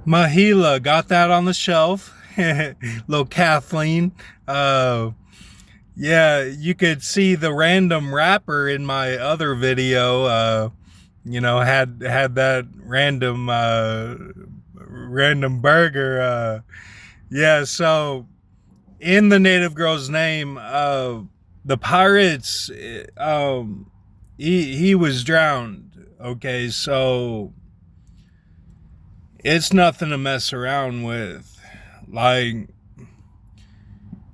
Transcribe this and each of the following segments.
Mahila got that on the shelf. Little Kathleen. Uh, yeah, you could see the random rapper in my other video. Had that random burger. Yeah, so in the native girl's name, the pirates. He was drowned. Okay, so it's nothing to mess around with. Like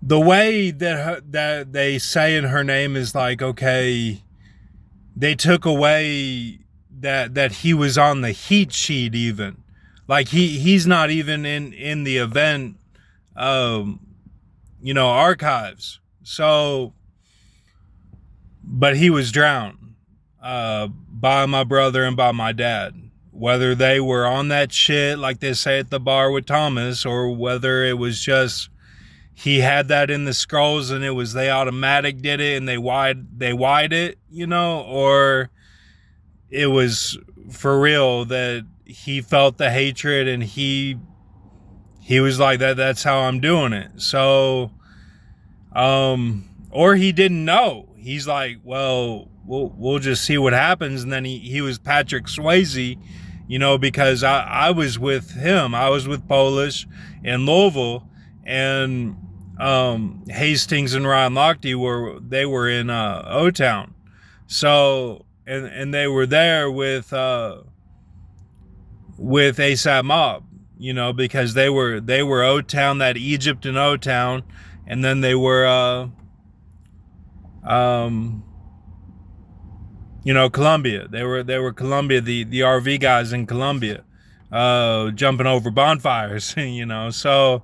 the way that they say in her name is like, okay, they took away that he was on the heat sheet even. Like he's not even in the event archives. So but he was drowned by my brother and by my dad. Whether they were on that shit like they say at the bar with Thomas, or whether it was just he had that in the scrolls and it was they automatic did it and they wide it, or it was for real that he felt the hatred and he was like that's how I'm doing it. So or he didn't know. He's like, well, we'll just see what happens. And then he was Patrick Swayze, because I was with him. I was with Polish in Louisville, and Hastings and Ryan Lochte were in O Town. So and they were there with ASAP Mob, because they were O Town, that Egypt and O Town, and then they were Colombia. They were Colombia, the RV guys in Colombia, jumping over bonfires, So,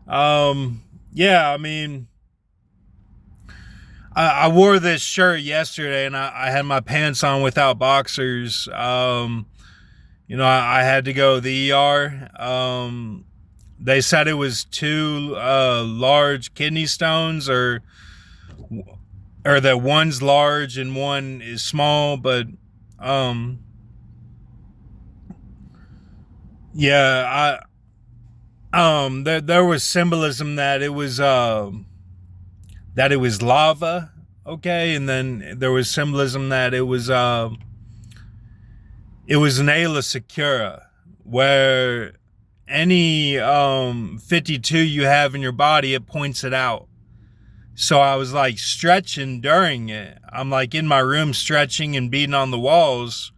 yeah, I mean, I wore this shirt yesterday and I had my pants on without boxers. I had to go to the ER. They said it was two large kidney stones, or that one's large and one is small, but yeah, there was symbolism that it was lava, okay, and then there was symbolism that it was an ala secura, where any 52 you have in your body, it points it out. So I was like stretching during it. I'm like in my room stretching and beating on the walls.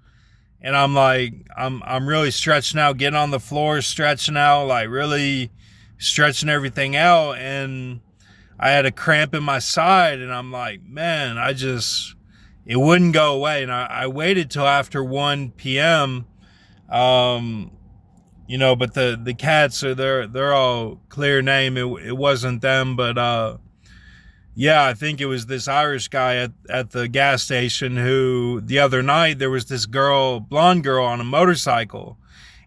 And I'm like, I'm really stretching out, getting on the floor, stretching out, like really stretching everything out. And I had a cramp in my side and I'm like, man, it wouldn't go away. And I waited till after 1 p.m. But the cats they're all clear name. It wasn't them, but yeah, I think it was this Irish guy at the gas station who the other night there was this blonde girl on a motorcycle,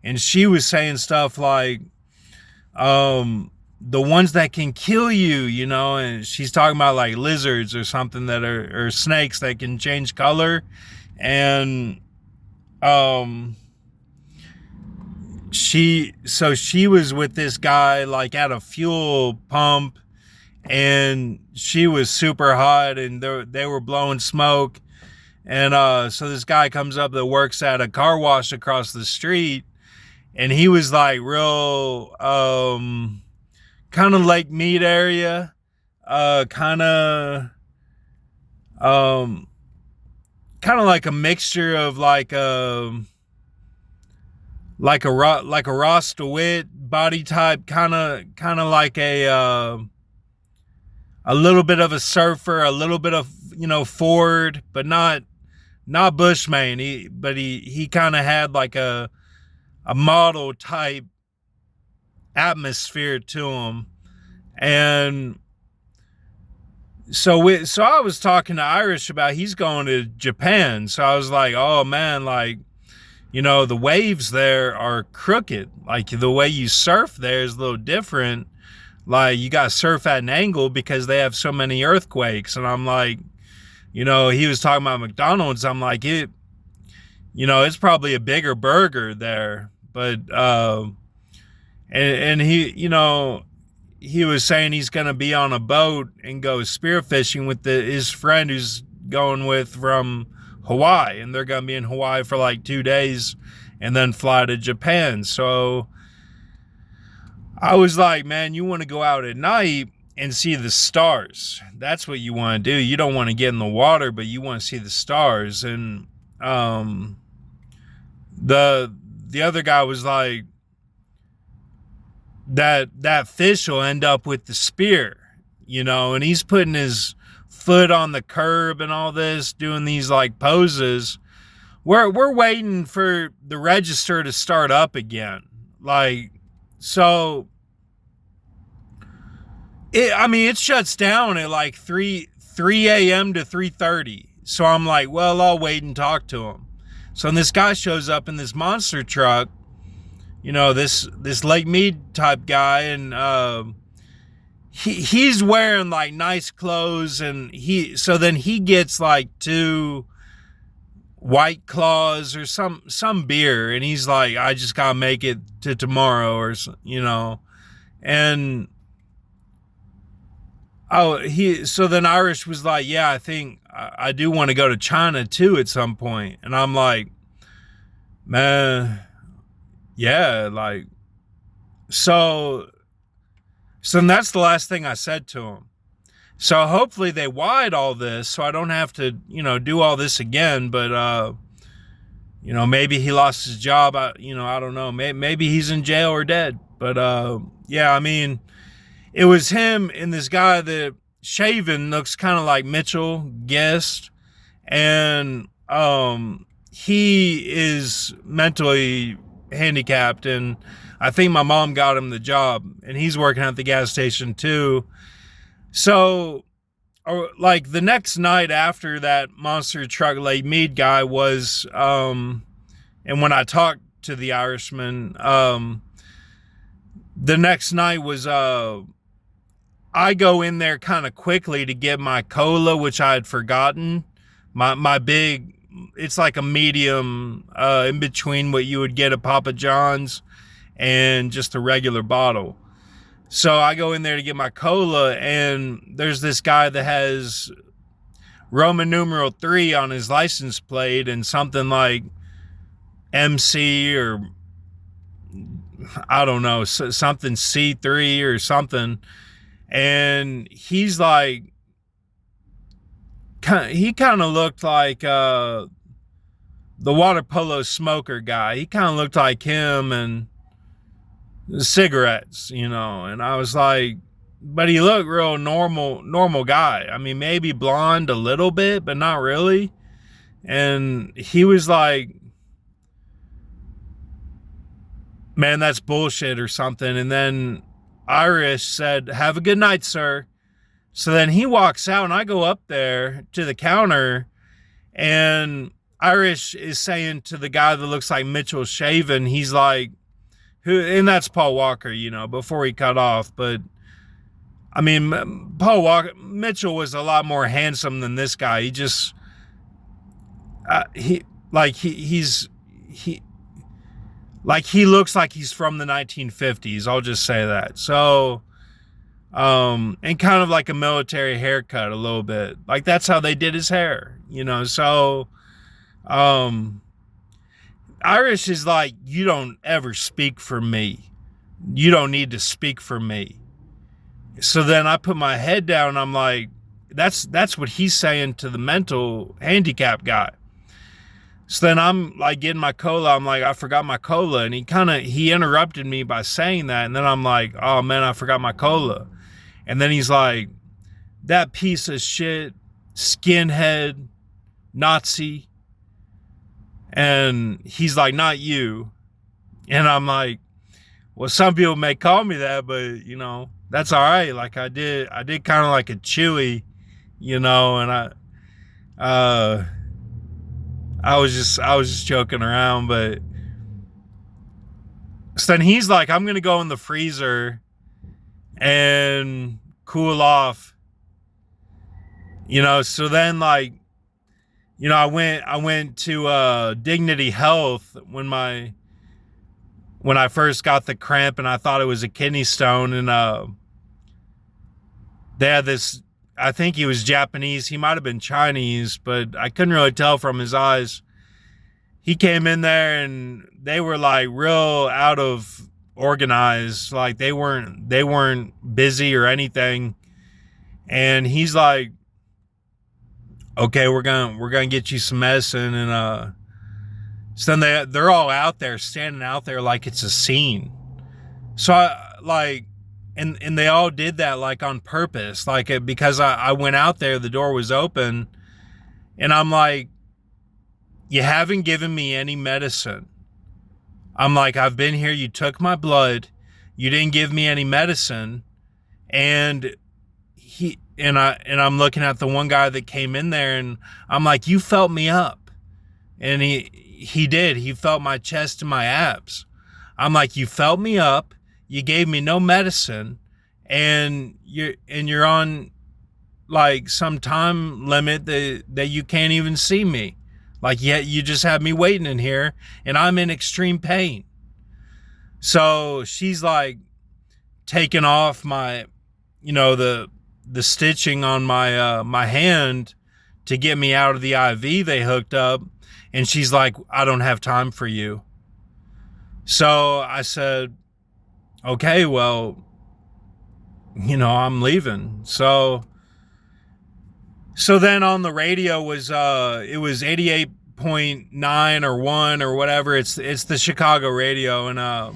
and she was saying stuff like, the ones that can kill you, and she's talking about like lizards or something that or snakes that can change color. And she was with this guy like at a fuel pump, and she was super hot and they were blowing smoke. And so this guy comes up that works at a car wash across the street, and he was like real kind of Lake Mead area, kind of like a mixture of like a Ross DeWitt body type, kind of like a little bit of a surfer, a little bit of Ford, but not Bushman. He kind of had like a model type atmosphere to him. And so I was talking to Irish about he's going to Japan. So I was like, oh man, like, the waves there are crooked. Like the way you surf there is a little different. Like you got to surf at an angle because they have so many earthquakes. And I'm like, he was talking about McDonald's. I'm like, it's probably a bigger burger there. But and he, he was saying he's going to be on a boat and go spearfishing with his friend who's going with from Hawaii, and they're going to be in Hawaii for like 2 days and then fly to Japan. So I was like, man, you want to go out at night and see the stars. That's what you want to do. You don't want to get in the water, but you want to see the stars. And the other guy was like, that fish will end up with the spear, and he's putting his foot on the curb and all this, doing these like poses. We're waiting for the register to start up again. Like, so it shuts down at like 3 a.m. to 3:30. So I'm like, well, I'll wait and talk to him. So then this guy shows up in this monster truck, this Lake Mead type guy, and he's wearing like nice clothes, and so then he gets like 2 White Claws or some beer, and he's like, I just gotta make it to tomorrow, or and so then Irish was like, yeah, I think I do want to go to China too at some point. And I'm like, man, yeah, like, so that's the last thing I said to him. So hopefully they wide all this so I don't have to, do all this again. But, maybe he lost his job. I don't know. Maybe he's in jail or dead. But, yeah, I mean, it was him and this guy that shaven looks kind of like Mitchell Guest. And he is mentally handicapped. And I think my mom got him the job. And he's working at the gas station too. So, like, the next night after that monster truck Lake Mead guy was, and when I talked to the Irishman, the next night was, I go in there kind of quickly to get my cola, which I had forgotten. My big, it's like a medium, in between what you would get at Papa John's and just a regular bottle. So I go in there to get my cola, and there's this guy that has Roman numeral 3 on his license plate and something like MC or I don't know, something C3 or something. And he's like, he kind of looked like the water polo smoker guy. He kind of looked like him, and cigarettes, and I was like, but he looked real normal guy. I mean, maybe blonde a little bit, but not really. And he was like, man, that's bullshit or something. And then Irish said, have a good night, sir. So then he walks out, and I go up there to the counter, and Irish is saying to the guy that looks like Mitchell shaven, he's like, and that's Paul Walker, before he cut off. But I mean, Mitchell was a lot more handsome than this guy. He just, he looks like he's from the 1950s. I'll just say that. So, and kind of like a military haircut a little bit. Like that's how they did his hair, so, Irish is like, you don't ever speak for me. You don't need to speak for me. So then I put my head down. I'm like, that's what he's saying to the mental handicap guy. So then I'm like getting my cola. I'm like, I forgot my cola. And he interrupted me by saying that. And then I'm like, oh man, I forgot my cola. And then he's like, that piece of shit, skinhead, Nazi. And he's like, not you. And I'm like, well, some people may call me that, but that's all right. Like I did kind of like a Chewy, and I was just joking around. But so then he's like, I'm going to go in the freezer and cool off, so then like, I went to Dignity Health when my when I first got the cramp, and I thought it was a kidney stone. And they had this, I think he was Japanese, he might have been Chinese, but I couldn't really tell from his eyes. He came in there and they were like real out of organized, like they weren't busy or anything. And he's like, okay, we're gonna get you some medicine. And so then they're all out there, standing out there like it's a scene. So I like, and they all did that like on purpose, like because I went out there, the door was open, and I'm like, you haven't given me any medicine. I'm like, I've been here, you took my blood, you didn't give me any medicine. And I'm looking at the one guy that came in there, and I'm like, you felt me up. And he did. He felt my chest and my abs. I'm like, you felt me up, you gave me no medicine, and you're on like some time limit that you can't even see me. Like, yeah, you just have me waiting in here, and I'm in extreme pain. So she's like taking off my, the stitching on my my hand to get me out of the IV they hooked up. And she's like, I don't have time for you. So I said, okay, well, I'm leaving. So then on the radio was it was 88.9 or 1 or whatever. It's the Chicago radio, and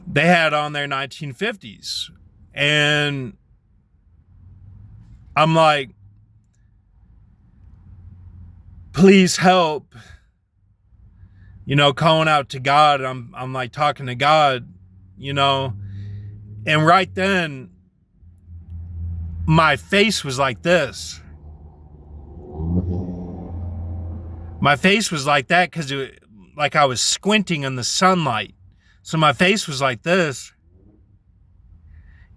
they had on their 1950s. And I'm like, please help, calling out to God. I'm like talking to God, and right then my face was like this. My face was like that because like I was squinting in the sunlight. So my face was like this.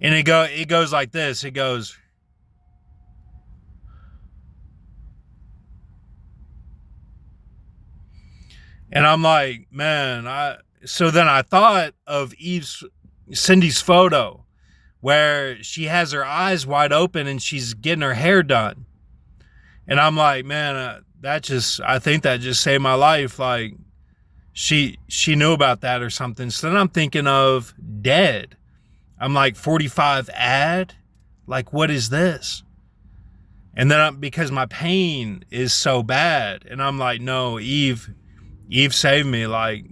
And it goes like this. It goes, and I'm like, man, so then I thought of Cindy's photo where she has her eyes wide open and she's getting her hair done. And I'm like, man, I think that just saved my life. Like she knew about that or something. So then I'm thinking of dead. I'm like, 45 ad? Like, what is this? And then because my pain is so bad, and I'm like, no, Eve saved me, like,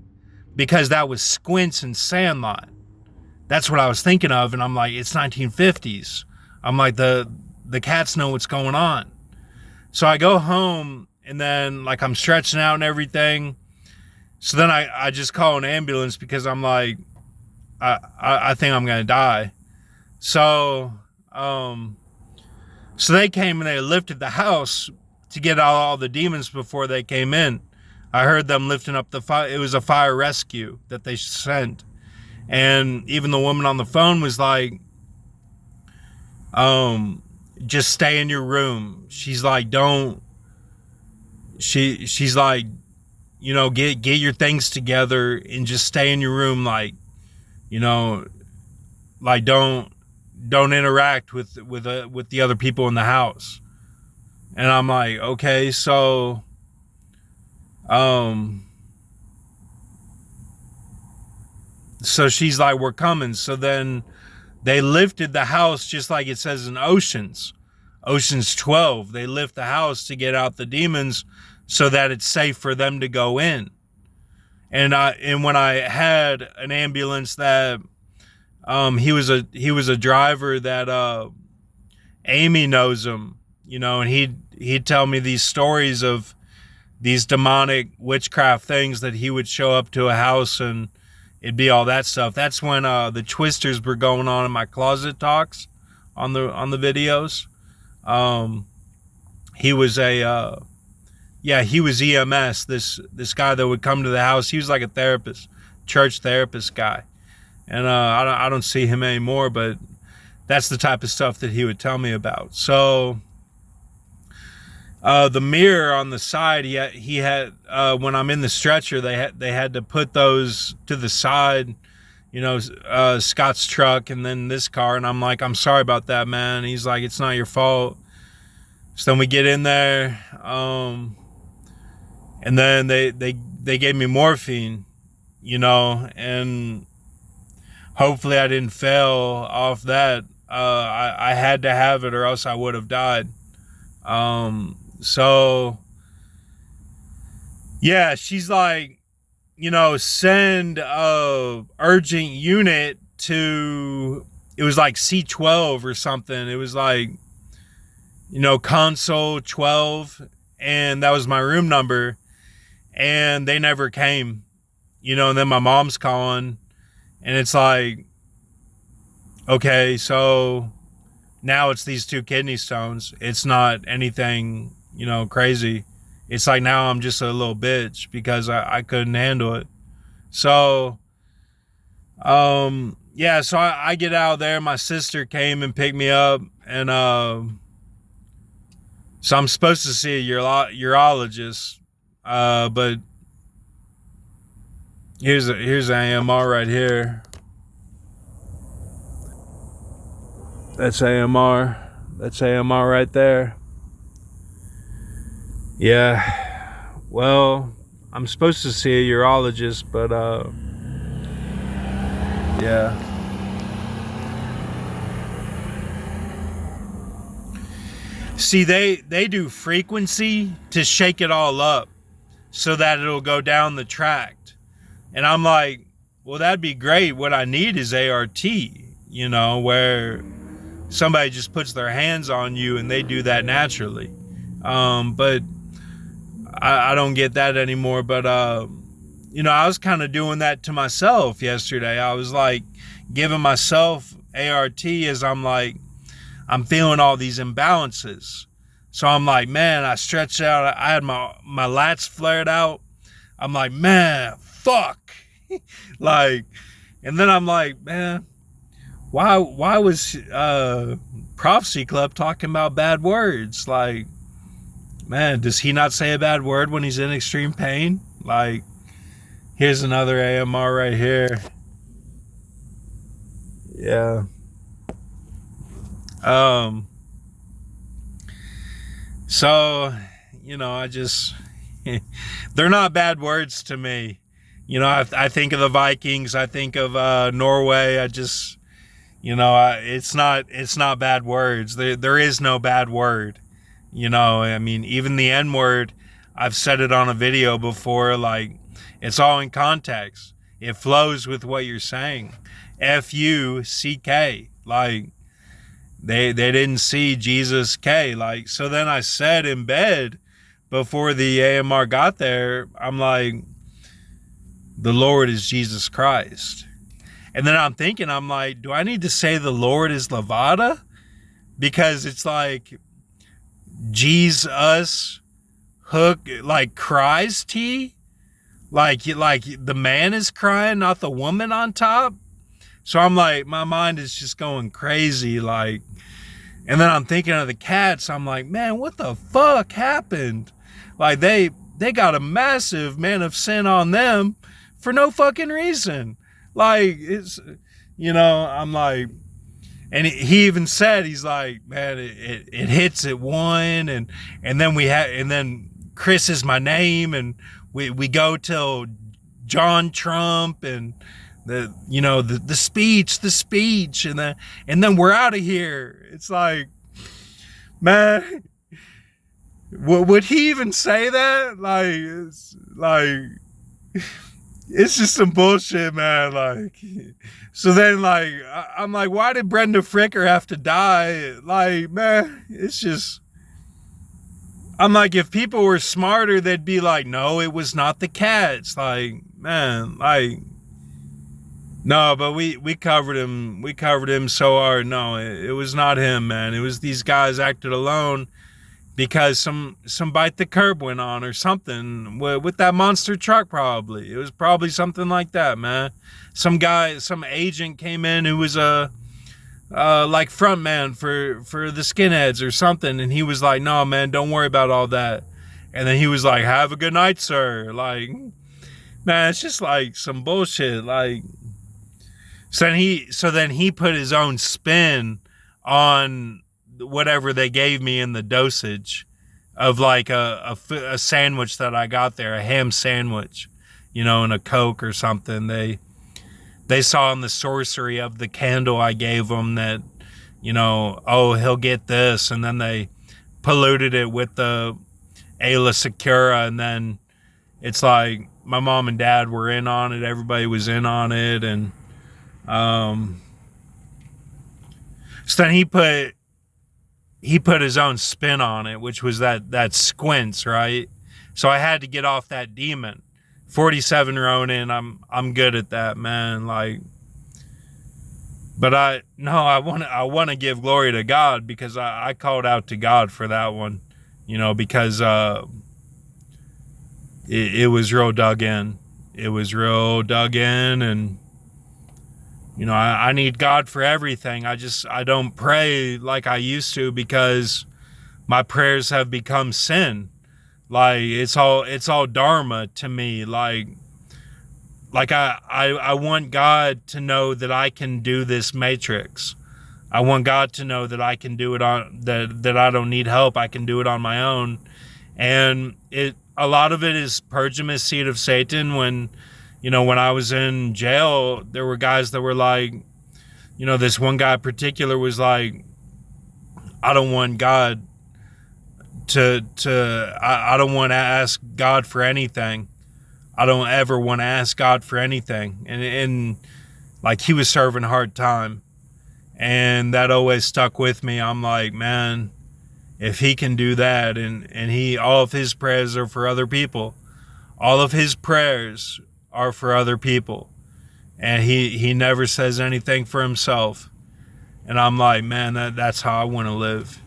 because that was Squints and Sandlot. That's what I was thinking of. And I'm like, it's 1950s. I'm like, the cats know what's going on. So I go home, and then like I'm stretching out and everything. So then I just call an ambulance because I'm like, I think I'm gonna die. So so they came and they lifted the house to get out all the demons before they came in. I heard them lifting up the fire. It was a fire rescue that they sent. And even the woman on the phone was like, just stay in your room. She's like, she's like, get your things together and just stay in your room. Like, like don't interact with the other people in the house. And I'm like, okay, so so she's like, we're coming. So then they lifted the house just like it says in Ocean's 12. They lift the house to get out the demons so that it's safe for them to go in. And when I had an ambulance that he was a driver that Amy knows him, and he'd tell me these stories of these demonic witchcraft things that he would show up to a house and it'd be all that stuff. That's when the twisters were going on in my closet talks on the videos. He was he was EMS, this guy that would come to the house. He was like a therapist, church therapist guy. And I don't see him anymore, but that's the type of stuff that he would tell me about. So The mirror on the side, he had when I'm in the stretcher, they had to put those to the side, Scott's truck and then this car. And I'm like, I'm sorry about that, man. And he's like, it's not your fault. So then we get in there, and then they gave me morphine, and hopefully I didn't fail off that. I had to have it or else I would have died. So yeah, she's like, send a urgent unit to, it was like C12 or something. It was like, console 12, and that was my room number, and they never came, and then my mom's calling, and it's like, okay, so now it's these 2 kidney stones. It's not anything, crazy. It's like now I'm just a little bitch because I couldn't handle it. So, yeah, so I get out there. My sister came and picked me up, and so I'm supposed to see a urologist, but here's an AMR right here. That's AMR. That's AMR right there. Yeah. Well, I'm supposed to see a urologist, but yeah. See, they do frequency to shake it all up so that it'll go down the tract. And I'm like, well, that'd be great. What I need is ART, where somebody just puts their hands on you and they do that naturally. But I don't get that anymore. But, I was kind of doing that to myself yesterday. I was like giving myself ART as I'm feeling all these imbalances. So I'm like, man, I stretched out. I had my lats flared out. I'm like, man, fuck. And then I'm like, man, why was Prophecy Club talking about bad words? Like, man, does he not say a bad word when he's in extreme pain? Like, here's another AMR right here. Yeah. So, I just, they're not bad words to me. I think of the Vikings. I think of Norway. I just, it's not bad words. There is no bad word. I mean, even the N word, I've said it on a video before, like, it's all in context. It flows with what you're saying. F-U-C-K. Like, they didn't see Jesus K. Like, so then I said in bed before the AMR got there, I'm like, the Lord is Jesus Christ. And then I'm thinking, I'm like, do I need to say the Lord is Levada? Because it's like Jesus hook, like cries T, like the man is crying, not the woman on top. So I'm like, my mind is just going crazy, like, and then I'm thinking of the cats. I'm like, man, what the fuck happened? Like, they got a massive man of sin on them for no fucking reason. Like, it's, I'm like, and he even said, he's like, man, it hits at 1, and then Chris is my name, and we go till John Trump, and the speech, and then we're out of here. It's like, man, would he even say that? It's just some bullshit, man. Like, so then, like, I'm like, why did Brenda Fricker have to die? Like, man, it's just, I'm like, if people were smarter, they'd be like, no, it was not the cats. Like, man, like, no, but we covered him. We covered him so hard. No, it was not him, man. It was these guys acted alone because some bite the curb went on or something with that monster truck. Probably it was probably something like that, man. Some agent came in who was a like front man for the skinheads or something. And he was like, no, man, don't worry about all that. And then he was like, have a good night, sir. Like, man, it's just like some bullshit. Like, so then he put his own spin on whatever they gave me in the dosage of like a sandwich that I got there, a ham sandwich, and a Coke or something. They saw in the sorcery of the candle I gave him that, oh, he'll get this. And then they polluted it with the Ayla Secura. And then it's like my mom and dad were in on it. Everybody was in on it. And so then he put his own spin on it, which was that squints, right? So I had to get off that demon. 47 Ronin, I'm good at that, man. Like, but I want to give glory to God, because I called out to God for that one, because it was real dug in. It was real dug in, and I need God for everything. I don't pray like I used to, because my prayers have become sin. Like, it's all dharma to me. Like I want God to know that I can do this matrix. I want God to know that I can do it that I don't need help. I can do it on my own. And a lot of it is purging the seed of Satan. When I was in jail, there were guys that were like, this one guy in particular was like, I don't want God I don't want to ask God for anything. I don't ever want to ask God for anything. And like, he was serving hard time. And that always stuck with me. I'm like, man, if he can do that, and all of his prayers are for other people. All of his prayers are for other people. And he never says anything for himself. And I'm like, man, that's how I want to live,